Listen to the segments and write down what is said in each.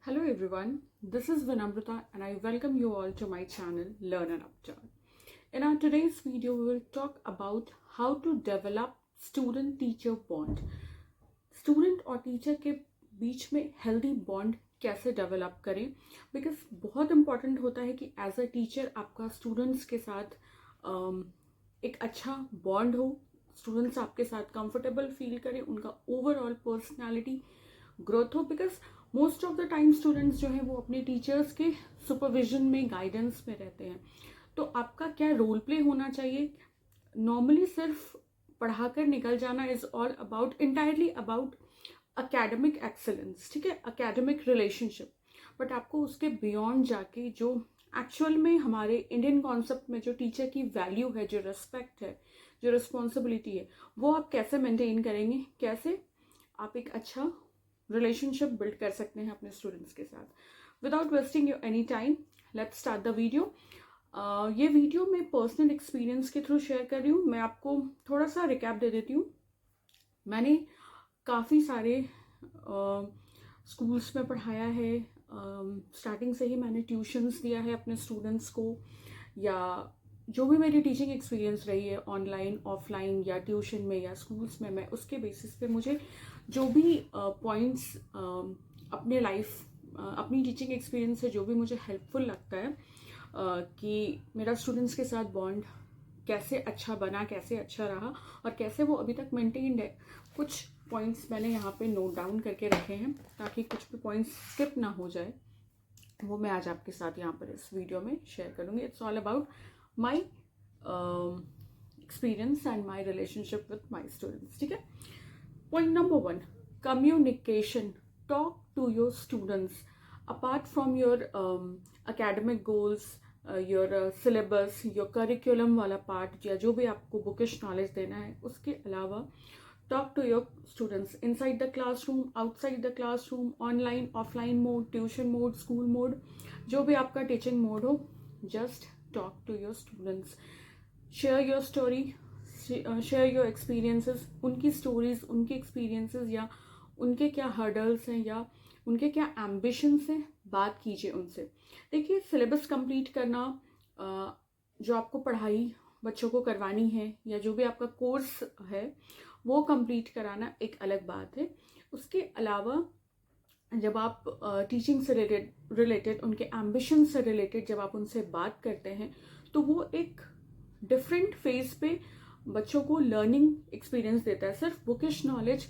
Hello everyone, this is Vinamrita and I welcome you all to my channel Learn and Upturn. In our today's video, we will talk about how to develop student-teacher bond. Student और teacher के बीच में healthy bond कैसे develop करें, because बहुत important होता है कि as a teacher आपका स्टूडेंट्स के साथ एक अच्छा बॉन्ड हो, स्टूडेंट्स आपके साथ कंफर्टेबल फील करें, उनका ओवरऑल पर्सनालिटी ग्रोथ हो, because most of the time students जो हैं वो अपने टीचर्स के सुपरविजन में, गाइडेंस में रहते हैं. तो आपका क्या रोल प्ले होना चाहिए. नॉर्मली सिर्फ पढ़ाकर निकल जाना is all about, entirely about academic excellence, ठीक है, अकेडमिक रिलेशनशिप. बट आपको उसके बियॉन्ड जाके जो एक्चुअल में हमारे इंडियन कॉन्सेप्ट में जो टीचर की वैल्यू है, जो रिस्पेक्ट है, जो रिस्पॉन्सिबिलिटी है, वो आप कैसे मेंटेन करेंगे, कैसे आप एक अच्छा रिलेशनशिप बिल्ड कर सकते हैं अपने स्टूडेंट्स के साथ. Without wasting your any time, let's start the video. ये वीडियो मैं पर्सनल एक्सपीरियंस के थ्रू शेयर कर रही हूँ. मैं आपको थोड़ा सा रिकैप दे देती हूँ. मैंने काफ़ी सारे स्कूल्स में पढ़ाया है. स्टार्टिंग से ही मैंने ट्यूशन्स दिया है अपने स्टूडेंट्स को, या जो भी मेरी टीचिंग एक्सपीरियंस रही है ऑनलाइन, ऑफलाइन, या ट्यूशन में या स्कूल्स में, मैं उसके बेसिस पे मुझे जो भी पॉइंट्स अपने लाइफ, अपनी टीचिंग एक्सपीरियंस से जो भी मुझे हेल्पफुल लगता है कि मेरा स्टूडेंट्स के साथ बॉन्ड कैसे अच्छा बना, कैसे अच्छा रहा और कैसे वो अभी तक मेंटेन्ड है, कुछ पॉइंट्स मैंने यहाँ पे नोट डाउन करके रखे हैं ताकि कुछ भी पॉइंट्स स्किप ना हो जाए. वो मैं आज आपके साथ यहाँ पर इस वीडियो में शेयर करूँगी. It's all about my experience and my relationship with my students, ठीक है. Point number 1, communication. Talk to your students. Apart from your academic goals, your syllabus, your curriculum वाला part, या जो भी आपको bookish knowledge देना है, उसके अलावा talk to your students inside the classroom, outside the classroom, online, offline mode, tuition mode, school mode, जो भी आपका teaching mode हो, just talk to your students. Share your story, share your experiences. उनकी stories, उनके experiences, या उनके क्या hurdles हैं, या उनके क्या एम्बिशंस हैं, बात कीजिए उनसे. देखिए, सिलेबस कंप्लीट करना, जो आपको पढ़ाई बच्चों को करवानी है, या जो भी आपका कोर्स है वो कंप्लीट कराना एक अलग बात है. उसके अलावा जब आप टीचिंग से रिलेटेड, उनके एम्बिशन से रिलेटेड जब आप उनसे बात करते हैं, तो वो एक डिफरेंट फेज पे बच्चों को लर्निंग एक्सपीरियंस देता है. सिर्फ बुकिश नॉलेज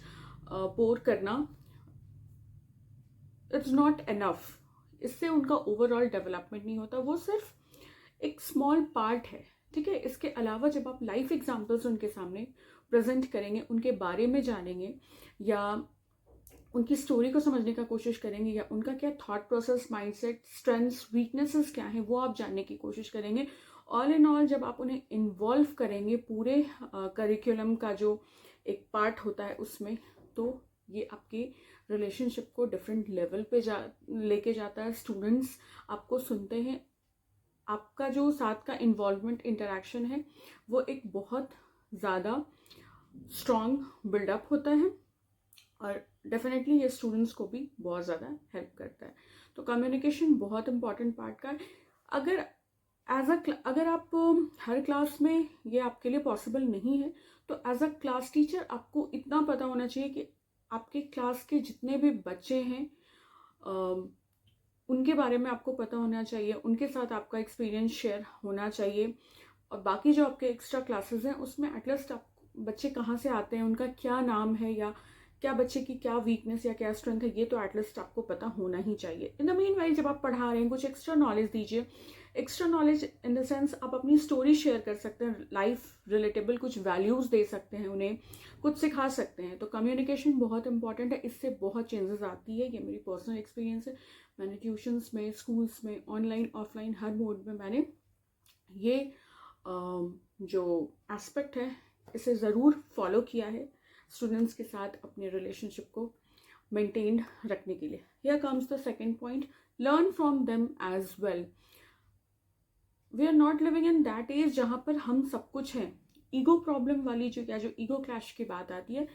पोर करना इट्स नॉट इनफ. इससे उनका ओवरऑल डेवलपमेंट नहीं होता. वो सिर्फ एक स्मॉल पार्ट है, ठीक है. इसके अलावा जब आप लाइफ एग्जाम्पल्स उनके सामने प्रेजेंट करेंगे, उनके बारे में जानेंगे, या उनकी स्टोरी को समझने का कोशिश करेंगे, या उनका क्या thought process, mindset, strengths, weaknesses क्या है, वो आप जानने की कोशिश करेंगे. ऑल इन ऑल जब आप उन्हें इन्वॉल्व करेंगे पूरे करिकुलम का जो एक पार्ट होता है उसमें, तो ये आपके रिलेशनशिप को डिफरेंट लेवल पे लेके जाता है. स्टूडेंट्स आपको सुनते हैं, आपका जो साथ का इन्वॉल्वमेंट, इंटरेक्शन है, वो एक बहुत ज़्यादा स्ट्रॉन्ग बिल्डअप होता है, और डेफिनेटली ये स्टूडेंट्स को भी बहुत ज़्यादा हेल्प करता है. तो कम्युनिकेशन बहुत इंपॉर्टेंट पार्ट का है. अगर आप हर क्लास में ये आपके लिए पॉसिबल नहीं है, तो एज अ क्लास टीचर आपको इतना पता होना चाहिए कि आपके क्लास के जितने भी बच्चे हैं उनके बारे में आपको पता होना चाहिए, उनके साथ आपका एक्सपीरियंस शेयर होना चाहिए. और बाकी जो आपके एक्स्ट्रा क्लासेस हैं उसमें एटलीस्ट आप बच्चे कहाँ से आते हैं, उनका क्या नाम है, या क्या बच्चे की क्या वीकनेस या क्या स्ट्रेंथ है, ये तो एटलीस्ट आपको पता होना ही चाहिए. इन द मीन वाइल जब आप पढ़ा रहे हैं, कुछ एक्स्ट्रा नॉलेज दीजिए. Extra knowledge in the sense आप अपनी स्टोरी शेयर कर सकते हैं, लाइफ रिलेटेबल कुछ वैल्यूज दे सकते हैं, उन्हें कुछ सिखा सकते हैं. तो कम्युनिकेशन बहुत इंपॉर्टेंट है. इससे बहुत चेंजेस आती है. ये मेरी पर्सनल एक्सपीरियंस है. मैंने ट्यूशन्स में, स्कूल्स में, ऑनलाइन, ऑफलाइन, हर मोड में मैंने ये जो एस्पेक्ट है इसे ज़रूर फॉलो किया है स्टूडेंट्स के साथ अपने रिलेशनशिप को मेंटेन रखने के लिए. Here comes the second point, learn from them as well. We are not living in that age जहाँ पर हम सब कुछ हैं. ईगो प्रॉब्लम वाली जो ईगो क्लैश की बात आती है,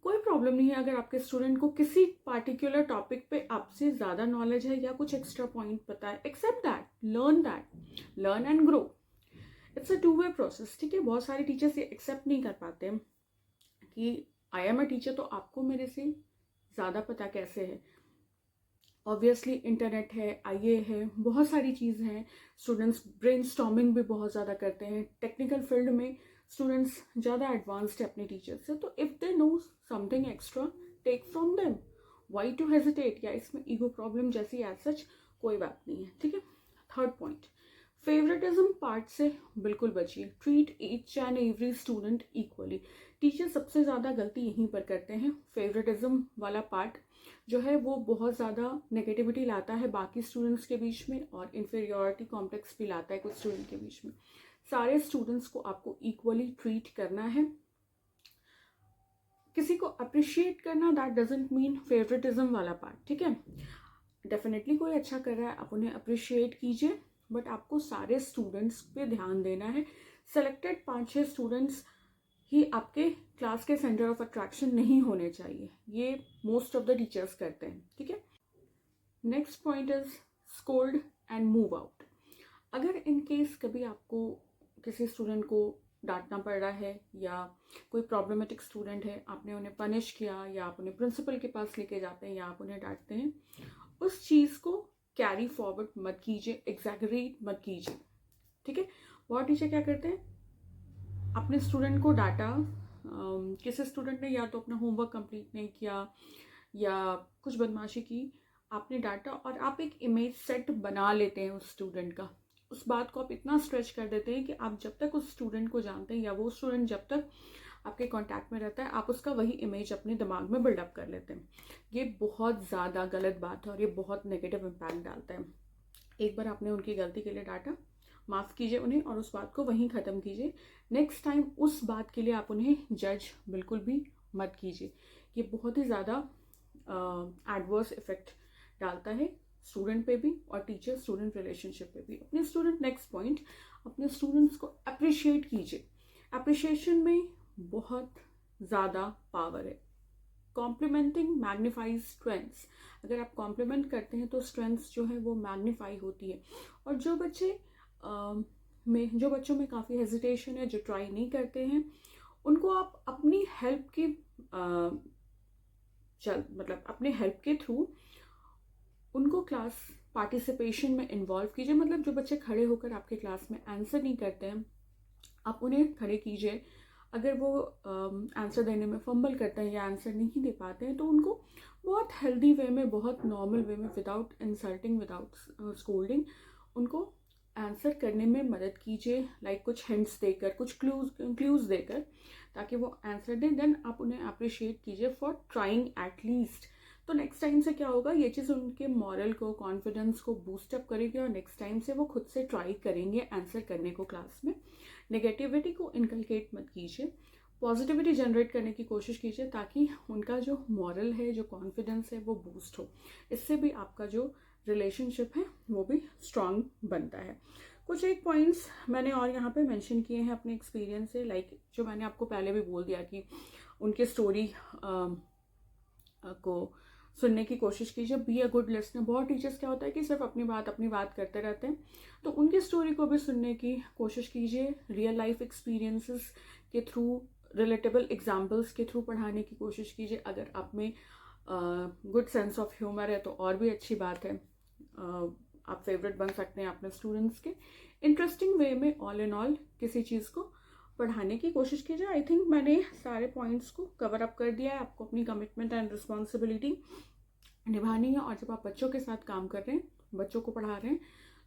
कोई प्रॉब्लम नहीं है अगर आपके स्टूडेंट को किसी पार्टिकुलर टॉपिक पे आपसे ज़्यादा नॉलेज है या कुछ एक्स्ट्रा पॉइंट पता है. Except that, learn and grow. It's a two way process. ठीक है, बहुत सारे टीचर्स ये एक्सेप्ट नहीं कर पाते कि आई एम अ टीचर तो आपको मेरे से ज़्यादा पता कैसे है. ऑब्वियसली इंटरनेट है, आईए है, बहुत सारी चीज़ें हैं. स्टूडेंट्स ब्रेनस्टॉर्मिंग भी बहुत ज़्यादा करते हैं. टेक्निकल फील्ड में स्टूडेंट्स ज़्यादा एडवांस्ड है अपने टीचर से. तो if they know something extra, take from them. Why to hesitate. या इसमें ईगो प्रॉब्लम जैसी एज सच कोई बात नहीं है. ठीक है. थर्ड पॉइंट, फेवरेटिज्म पार्ट से बिल्कुल बचिए. Treat each and every student equally. Teacher सबसे ज़्यादा गलती यहीं पर करते हैं. फेवरेटिज्म वाला पार्ट जो है वो बहुत ज़्यादा नेगेटिविटी लाता है बाकी स्टूडेंट्स के बीच में और इन्फीरियॉरिटी कॉम्प्लेक्स भी लाता है कुछ स्टूडेंट के बीच में. सारे स्टूडेंट्स को आपको इक्वली ट्रीट करना है. किसी को अप्रिशिएट करना, दैट डजंट मीन फेवरेटिज्म वाला पार्ट. ठीक है, डेफिनेटली कोई अच्छा कर रहा है आप उन्हें अप्रिशिएट कीजिए, बट आपको सारे स्टूडेंट्स पे ध्यान देना है. सेलेक्टेड 5-6 स्टूडेंट्स ही आपके क्लास के सेंटर ऑफ अट्रैक्शन नहीं होने चाहिए. ये मोस्ट ऑफ द टीचर्स करते हैं. ठीक है. Next point is scold and move out. अगर इन केस कभी आपको किसी स्टूडेंट को डांटना पड़ रहा है या कोई प्रॉब्लमेटिक स्टूडेंट है, आपने उन्हें पनिश किया या आप उन्हें प्रिंसिपल के पास लेके जाते हैं या आप उन्हें डांटते हैं, उस चीज़ को कैरी फॉरवर्ड मत कीजिए, एग्जैगरेट मत कीजिए. ठीक है. बहुत टीचर क्या करते हैं, अपने स्टूडेंट को डांटा, किसी स्टूडेंट ने या तो अपना होमवर्क कंप्लीट नहीं किया या कुछ बदमाशी की, आपने डांटा और आप एक इमेज सेट बना लेते हैं उस स्टूडेंट का. उस बात को आप इतना स्ट्रेच कर देते हैं कि आप जब तक उस स्टूडेंट को जानते हैं या वो स्टूडेंट जब तक आपके कांटेक्ट में रहता है, आप उसका वही इमेज अपने दिमाग में बिल्डअप कर लेते हैं. ये बहुत ज़्यादा गलत बात है और ये बहुत नेगेटिव इम्पैक्ट डालता है. एक बार आपने उनकी गलती के लिए डांटा, माफ़ कीजिए उन्हें और उस बात को वहीं ख़त्म कीजिए. नेक्स्ट टाइम उस बात के लिए आप उन्हें जज बिल्कुल भी मत कीजिए. ये बहुत ही ज़्यादा एडवर्स इफेक्ट डालता है स्टूडेंट पे भी और टीचर स्टूडेंट रिलेशनशिप पे भी. अपने स्टूडेंट, नेक्स्ट पॉइंट, अपने स्टूडेंट्स को अप्रिशिएट कीजिए. अप्रिशिएशन में बहुत ज़्यादा पावर है. Complimenting magnifies strengths. अगर आप कॉम्प्लीमेंट करते हैं तो स्ट्रेंथ्स जो है वो मैग्नीफाई होती है. और जो बच्चों में काफ़ी हेजिटेशन है, जो ट्राई नहीं करते हैं, उनको आप अपनी हेल्प के अपने हेल्प के थ्रू उनको क्लास पार्टिसिपेशन में इन्वॉल्व कीजिए. मतलब जो बच्चे खड़े होकर आपके क्लास में आंसर नहीं करते हैं, आप उन्हें खड़े कीजिए. अगर वो आंसर देने में फंबल करते हैं या आंसर नहीं दे पाते हैं, तो उनको बहुत हेल्दी वे में, बहुत नॉर्मल वे में, विदाउट इंसल्टिंग, विदाउट स्कोल्डिंग, उनको आंसर करने में मदद कीजिए. लाइक कुछ हिंट्स देकर, कुछ क्लूज देकर, ताकि वो आंसर दें. देन आप उन्हें अप्रिशिएट कीजिए फॉर ट्राइंग एट लीस्ट. तो नेक्स्ट टाइम से क्या होगा, ये चीज़ उनके मॉरल को, कॉन्फिडेंस को बूस्टअप करेगी और नेक्स्ट टाइम से वो खुद से ट्राई करेंगे आंसर करने को क्लास में. नेगेटिविटी को इनकलकेट मत कीजिए, पॉजिटिविटी जनरेट करने की कोशिश कीजिए ताकि उनका जो मॉरल है, जो कॉन्फिडेंस है, वो बूस्ट हो. इससे भी आपका जो रिलेशनशिप है वो भी स्ट्रांग बनता है. कुछ एक पॉइंट्स मैंने और यहाँ पे मेंशन किए हैं अपने एक्सपीरियंस से. लाइक जो मैंने आपको पहले भी बोल दिया कि उनके स्टोरी को सुनने की कोशिश कीजिए. Be a good listener. बहुत टीचर्स क्या होता है कि सिर्फ अपनी बात करते रहते हैं, तो उनकी स्टोरी को भी सुनने की कोशिश कीजिए. रियल लाइफ एक्सपीरियंसेस के थ्रू, रिलेटेबल एग्जाम्पल्स के थ्रू पढ़ाने की कोशिश कीजिए. अगर आप में गुड सेंस ऑफ ह्यूमर है तो और भी अच्छी बात है. आप फेवरेट बन सकते हैं अपने स्टूडेंट्स के. इंटरेस्टिंग वे में ऑल इन ऑल किसी चीज़ को पढ़ाने की कोशिश कीजिए. आई थिंक मैंने सारे पॉइंट्स को कवर अप कर दिया है. आपको अपनी कमिटमेंट एंड रिस्पॉन्सिबिलिटी निभानी है. और जब आप बच्चों के साथ काम कर रहे हैं, बच्चों को पढ़ा रहे हैं,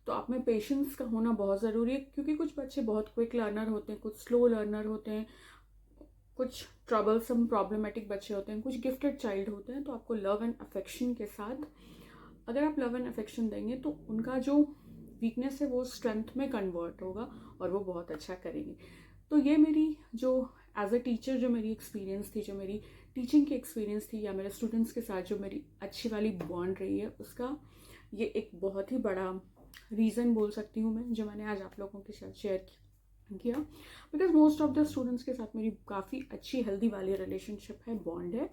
तो आप में पेशेंस का होना बहुत ज़रूरी है. क्योंकि कुछ बच्चे बहुत क्विक लर्नर होते हैं, कुछ स्लो लर्नर होते हैं, कुछ ट्रबलसम प्रॉब्लमेटिक बच्चे होते हैं, कुछ गिफ्टेड चाइल्ड होते हैं. तो आपको लव एंड अफेक्शन के साथ, अगर आप लव एंड अफेक्शन देंगे तो उनका जो वीकनेस है वो स्ट्रेंथ में कन्वर्ट होगा और वो बहुत अच्छा करेंगे. तो ये मेरी जो एज अ टीचर जो मेरी एक्सपीरियंस थी, जो मेरी टीचिंग की एक्सपीरियंस थी, या मेरे स्टूडेंट्स के साथ जो मेरी अच्छी वाली बॉन्ड रही है, उसका ये एक बहुत ही बड़ा रीज़न बोल सकती हूँ मैं, जो मैंने आज आप लोगों के साथ शेयर किया, because most of the students के साथ मेरी काफ़ी अच्छी हेल्दी वाली रिलेशनशिप है, बॉन्ड है.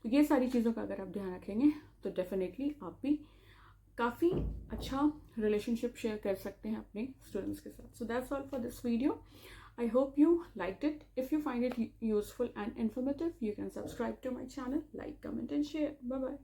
तो ये सारी चीज़ों का अगर आप ध्यान रखेंगे तो डेफिनेटली आप भी काफ़ी अच्छा रिलेशनशिप शेयर कर सकते हैं अपने स्टूडेंट्स के साथ. So that's all for this video. I hope you liked it. If you find it useful and informative, you can subscribe to my channel, like, comment and share. Bye bye.